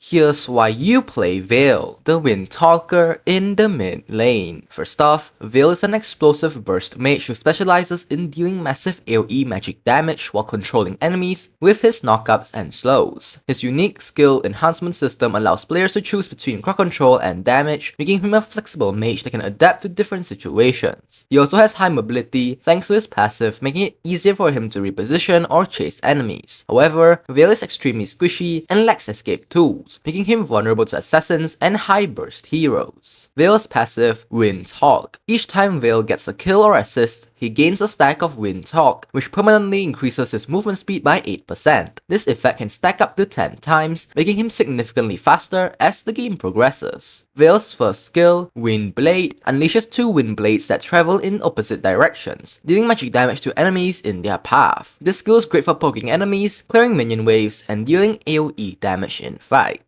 Here's why you play Vale, the Wind Talker in the mid lane. First off, Vale is an explosive burst mage who specializes in dealing massive AoE magic damage while controlling enemies with his knockups and slows. His unique skill enhancement system allows players to choose between crowd control and damage, making him a flexible mage that can adapt to different situations. He also has high mobility thanks to his passive, making it easier for him to reposition or chase enemies. However, Vale is extremely squishy and lacks escape tools, making him vulnerable to assassins and high burst heroes. Vale's passive, Wind Talk. Each time Vale gets a kill or assist, he gains a stack of Wind Talk, which permanently increases his movement speed by 8%. This effect can stack up to 10 times, making him significantly faster as the game progresses. Vale's first skill, Wind Blade, unleashes 2 wind blades that travel in opposite directions, dealing magic damage to enemies in their path. This skill is great for poking enemies, clearing minion waves, and dealing AoE damage in fight.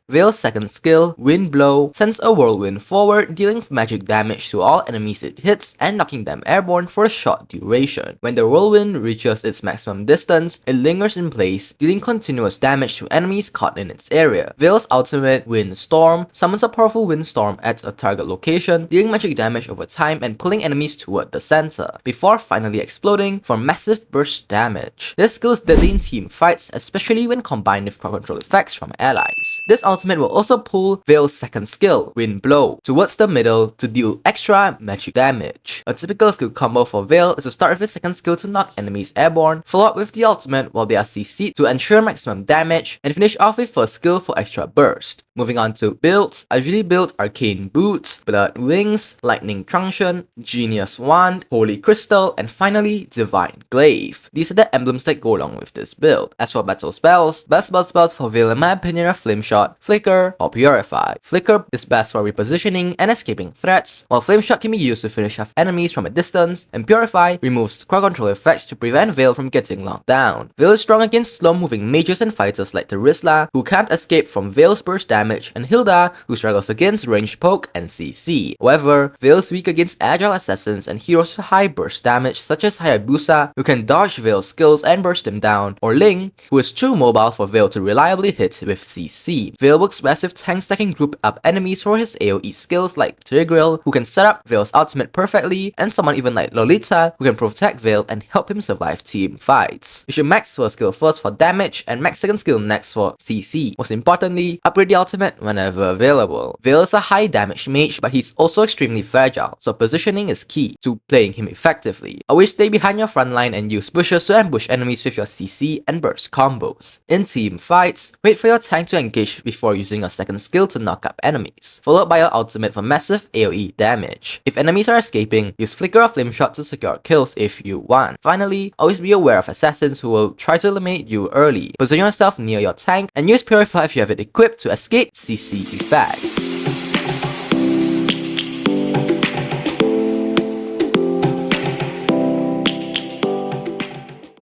Vale's second skill, Wind Blow, sends a whirlwind forward, dealing magic damage to all enemies it hits and knocking them airborne for a short duration. When the whirlwind reaches its maximum distance, it lingers in place, dealing continuous damage to enemies caught in its area. Vale's ultimate, Wind Storm, summons a powerful windstorm at a target location, dealing magic damage over time and pulling enemies toward the center, before finally exploding for massive burst damage. This skill is deadly in team fights, especially when combined with crowd control effects from allies. This ultimate will also pull Vale's second skill, Wind Blow, towards the middle to deal extra magic damage. A typical skill combo for Vale is to start with his second skill to knock enemies airborne, follow up with the ultimate while they are CC'd to ensure maximum damage, and finish off with first skill for extra burst. Moving on to builds, I usually build Arcane Boots, Blood Wings, Lightning Truncheon, Genius Wand, Holy Crystal, and finally Divine Glaive. These are the emblems that go along with this build. As for battle spells, best battle spells for Vale in my opinion are Flame Shot, Flicker, or Purify. Flicker is best for repositioning and escaping threats, while Flame Shot can be used to finish off enemies from a distance, and Purify removes crowd control effects to prevent Vale from getting locked down. Vale is strong against slow-moving mages and fighters like Terisla, who can't escape from Vale's burst damage, and Hilda, who struggles against ranged poke and CC. However, Vale is weak against agile assassins and heroes with high burst damage such as Hayabusa, who can dodge Vale's skills and burst him down, or Ling, who is too mobile for Vale to reliably hit with CC. Vale works best with tanks that can group up enemies for his AoE skills like Tigreal, who can set up Vale's ultimate perfectly, and someone even like Lolita, who can protect Vale and help him survive team fights. You should max first skill first for damage, and max second skill next for CC. Most importantly, upgrade the ultimate whenever available. Vale is a high damage mage, but he's also extremely fragile, so positioning is key to playing him effectively. Always stay behind your front line and use bushes to ambush enemies with your CC and burst combos. In team fights, wait for your tank to engage before using your second skill to knock up enemies, followed by your ultimate for massive AoE damage. If enemies are escaping, use Flicker or Flame Shot to secure kills if you want. Finally, always be aware of assassins who will try to eliminate you early. Position yourself near your tank and use Purify if you have it equipped to escape CC effects.